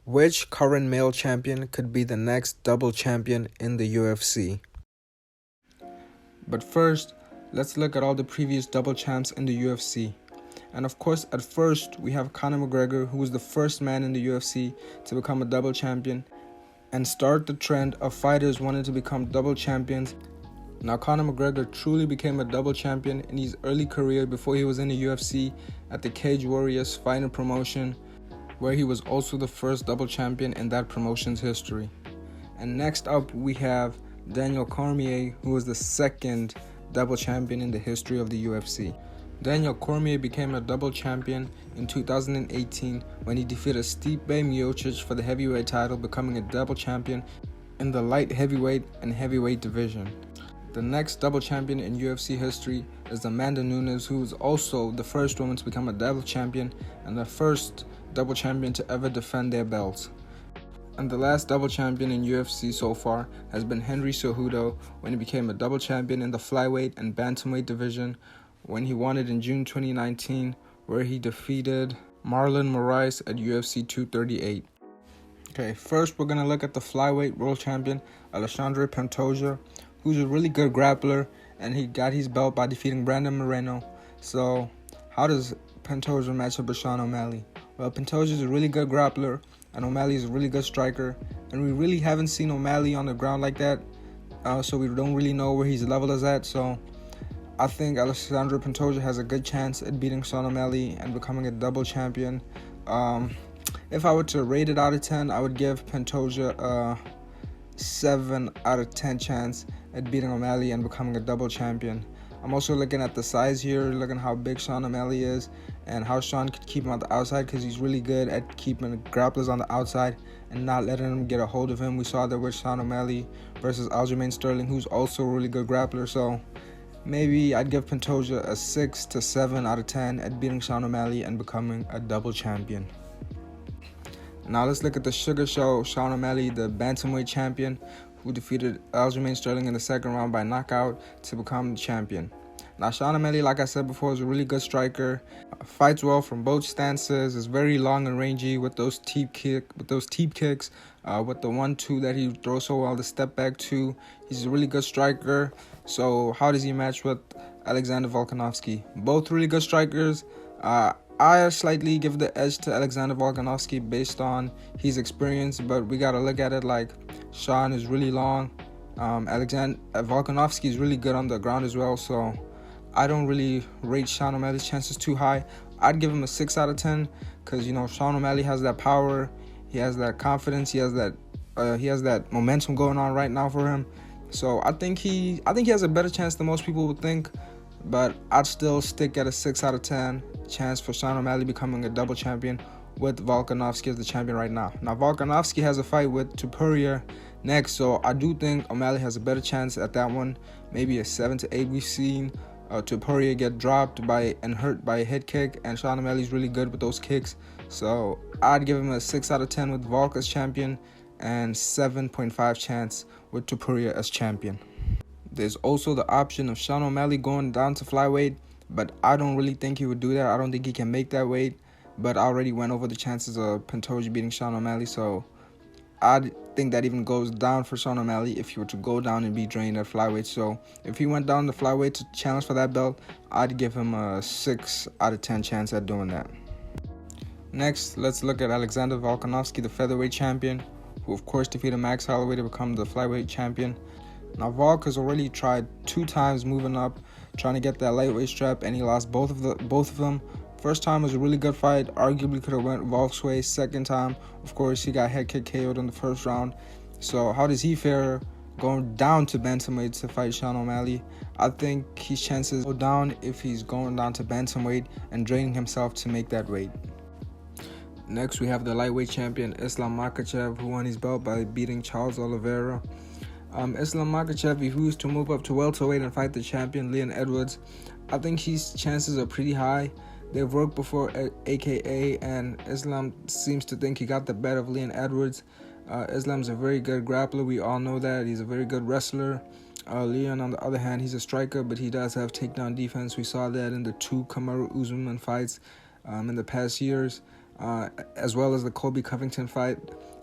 Which current male champion could be the next double champion in the UFC? But first, let's look at all the previous double champs in the UFC. And of course, at first, we have Conor McGregor, who was the first man in the UFC to become a double champion and start the trend of fighters wanting to become double champions. Now, Conor McGregor truly became a double champion in his early career before he was in the UFC at the Cage Warriors fighting promotion, where he was also the first double champion in that promotion's history. And next up, we have Daniel Cormier, who was the second double champion in the history of the UFC. Daniel Cormier became a double champion in 2018 when he defeated Stipe Miocic for the heavyweight title, becoming a double champion in the light heavyweight and heavyweight division. The next double champion in UFC history is Amanda Nunes, who is also the first woman to become a double champion and the first double champion to ever defend their belts. And the last double champion in UFC so far has been Henry Cejudo when he became a double champion in the flyweight and bantamweight division when he won it in June 2019, where he defeated Marlon Moraes at UFC 238. Okay, first we're going to look at the flyweight world champion Alexandre Pantoja, who's a really good grappler, and he got his belt by defeating Brandon Moreno. So how does Pantoja match up with Sean O'Malley? Well, Pantoja is a really good grappler, and O'Malley is a really good striker, and we really haven't seen O'Malley on the ground like that, so we don't really know where his level is at. So I think Alexandre Pantoja has a good chance at beating Sean O'Malley and becoming a double champion. If I were to rate it out of 10, I would give Pantoja a 7 out of 10 chance at beating O'Malley and becoming a double champion. I'm also looking at the size here, looking how big Sean O'Malley is and how Sean could keep him on the outside, because he's really good at keeping grapplers on the outside and not letting them get a hold of him. We saw that with Sean O'Malley versus Aljamain Sterling, who's also a really good grappler. So maybe I'd give Pantoja a 6 to 7 out of 10 at beating Sean O'Malley and becoming a double champion. Now let's look at the Sugar Show Sean O'Malley, the bantamweight champion, who defeated Aljamain Sterling in the second round by knockout to become the champion. Now, Sean O'Malley, like I said before, is a really good striker, fights well from both stances, is very long and rangy with those teep kicks, with the 1-2 that he throws so well, the step back 2. He's a really good striker. So how does he match with Alexander Volkanovski? Both really good strikers. I slightly give the edge to Alexander Volkanovski based on his experience, but we got to look at it like Sean is really long. Alexander Volkanovski is really good on the ground as well, so I don't really rate Sean O'Malley's chances too high. I'd give him a 6 out of 10 because, Sean O'Malley has that power, he has that confidence, he has that momentum going on right now for him. So I think he has a better chance than most people would think, but I'd still stick at a 6 out of 10 chance for Sean O'Malley becoming a double champion with Volkanovski as the champion right now. Now, Volkanovski has a fight with Topuria next, so I do think O'Malley has a better chance at that one. Maybe a 7 to 8. We've seen Topuria get dropped and hurt by a head kick, and Sean O'Malley's really good with those kicks. So I'd give him a 6 out of 10 with Volk as champion and 7.5 chance with Topuria as champion. There's also the option of Sean O'Malley going down to flyweight, but I don't really think he would do that. I don't think he can make that weight, but I already went over the chances of Pantoja beating Sean O'Malley, so I think that even goes down for Sean O'Malley if he were to go down and be drained at flyweight. So if he went down to flyweight to challenge for that belt, I'd give him a 6 out of 10 chance at doing that. Next, let's look at Alexander Volkanovski, the featherweight champion, who of course defeated Max Holloway to become the flyweight champion. Now, Volk has already tried 2 times moving up, trying to get that lightweight strap, and he lost both of them. First time was a really good fight, arguably could have went Volk's way. Second time, of course, he got head kick KO'd in the first round. So how does he fare going down to bantamweight to fight Sean O'Malley? I think his chances go down if he's going down to bantamweight and draining himself to make that weight. Next, we have the lightweight champion Islam Makhachev, who won his belt by beating Charles Oliveira. Islam Makhachev, if he was to move up to welterweight and fight the champion Leon Edwards, I think his chances are pretty high. They've worked before, aka, and Islam seems to think he got the better of Leon Edwards. Islam's a very good grappler, we all know that. He's a very good wrestler. Leon, on the other hand, he's a striker, but he does have takedown defense. We saw that in the 2 Kamaru Usman fights in the past years. as well as the Colby Covington fight.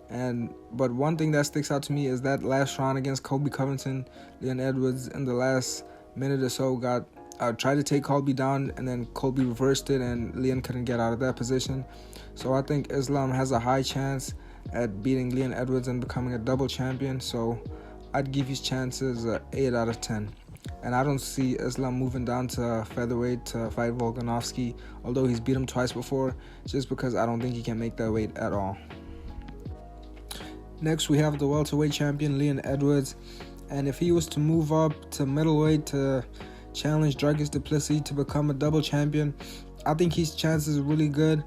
But one thing that sticks out to me is that last round against Colby Covington, Leon Edwards in the last minute or so tried to take Colby down, and then Colby reversed it, and Leon couldn't get out of that position. So I think Islam has a high chance at beating Leon Edwards and becoming a double champion. So I'd give his chances 8 out of 10. And I don't see Islam moving down to featherweight to fight Volkanovski, although he's beat him twice before, just because I don't think he can make that weight at all. Next, we have the welterweight champion, Leon Edwards. And if he was to move up to middleweight to challenge Dricus Du Plessis to become a double champion, I think his chances are really good.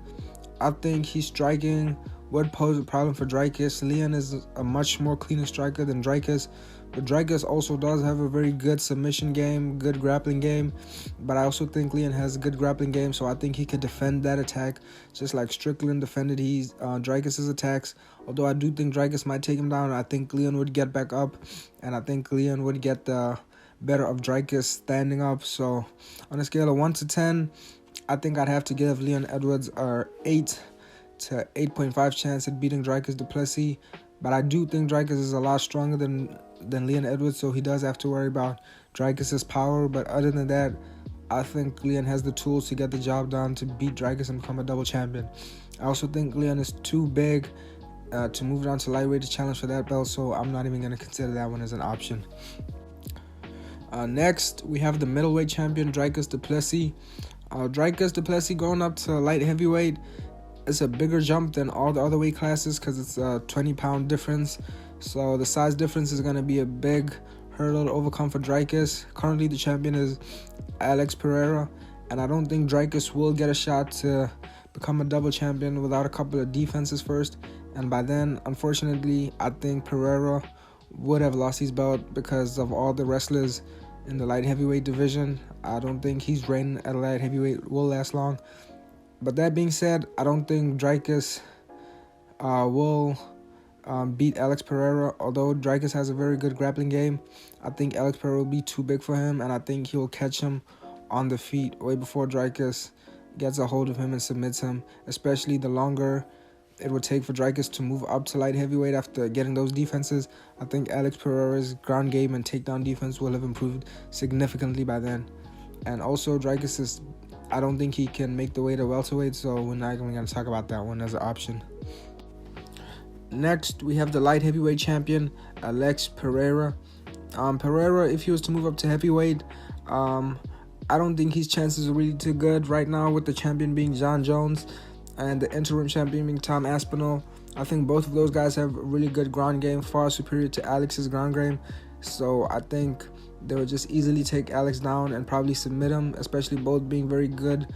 I think his striking would pose a problem for Dricus. Leon is a much more cleaner striker than Dricus, but Dricus also does have a very good submission game, good grappling game, but I also think Leon has a good grappling game, so I think he could defend that attack just like Strickland defended Dricus's attacks. Although I do think Dricus might take him down, I think Leon would get back up, and I think Leon would get the better of Dricus standing up. So on a scale of 1 to 10, I think I'd have to give Leon Edwards a 8 to 8.5 chance at beating Dricus Du Plessis. But I do think Dricus is a lot stronger than Leon Edwards, so he does have to worry about Dricus's power. But other than that, I think Leon has the tools to get the job done to beat Dricus and become a double champion. I also think Leon is too big to move down to lightweight to challenge for that belt, so I'm not even going to consider that one as an option. Next, we have the middleweight champion, Dricus Du Plessis. Dricus Du Plessis going up to light heavyweight, it's a bigger jump than all the other weight classes because it's a 20-pound difference. So the size difference is going to be a big hurdle to overcome for Dricus. Currently, the champion is Alex Pereira, and I don't think Dricus will get a shot to become a double champion without a couple of defenses first. And by then, unfortunately, I think Pereira would have lost his belt because of all the wrestlers in the light heavyweight division. I don't think his reign at light heavyweight will last long. But that being said, I don't think Dricus will beat Alex Pereira. Although Dricus has a very good grappling game, I think Alex Pereira will be too big for him, and I think he'll catch him on the feet way before Dricus gets a hold of him and submits him, especially the longer it would take for Dricus to move up to light heavyweight after getting those defenses. I think Alex Pereira's ground game and takedown defense will have improved significantly by then. And also, Dricus I don't think he can make the way to welterweight, so we're not even going to talk about that one as an option. Next, we have the light heavyweight champion, Alex Pereira. Pereira, if he was to move up to heavyweight, I don't think his chances are really too good right now, with the champion being Jon Jones and the interim champion being Tom Aspinall. I think both of those guys have a really good ground game, far superior to Alex's ground game. So I think they would just easily take Alex down and probably submit him, especially both being very good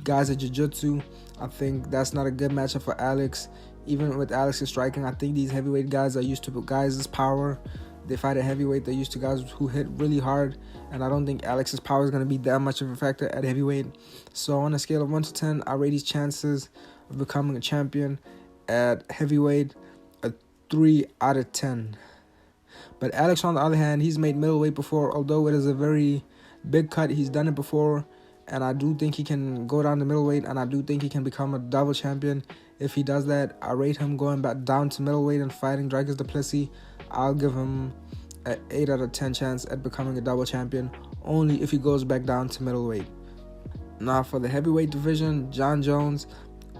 guys at jiu-jitsu. I think that's not a good matchup for Alex. Even with Alex's striking, I think these heavyweight guys are used to guys' power. They fight at heavyweight, they're used to guys who hit really hard, and I don't think Alex's power is going to be that much of a factor at heavyweight. So on a scale of 1 to 10, I rate his chances of becoming a champion at heavyweight a 3 out of 10. But Alex, on the other hand, he's made middleweight before, although it is a very big cut. He's done it before, and I do think he can go down to middleweight, and I do think he can become a double champion. If he does that, I rate him going back down to middleweight and fighting Dricus Du Plessis. I'll give him an 8 out of 10 chance at becoming a double champion, only if he goes back down to middleweight. Now, for the heavyweight division, Jon Jones,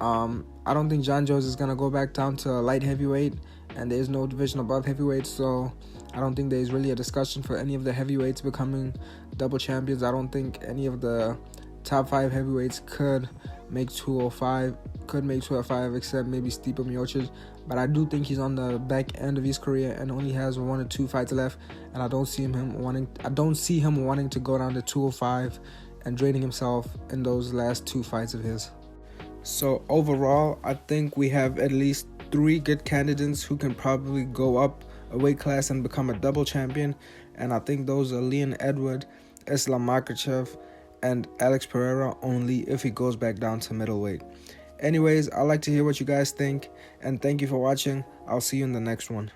I don't think Jon Jones is going to go back down to light heavyweight, and there's no division above heavyweight, so I don't think there's really a discussion for any of the heavyweights becoming double champions. I don't think any of the top 5 heavyweights could make 205, except maybe Stipe Miocic. But I do think he's on the back end of his career and only has 1 or 2 fights left, and I don't see him wanting to go down to 205 and draining himself in those last 2 fights of his. So overall, I think we have at least 3 good candidates who can probably go up a weight class and become a double champion, and I think those are Leon Edwards, Islam Makhachev, and Alex Pereira, only if he goes back down to middleweight. Anyways, I'd like to hear what you guys think, and thank you for watching. I'll see you in the next one.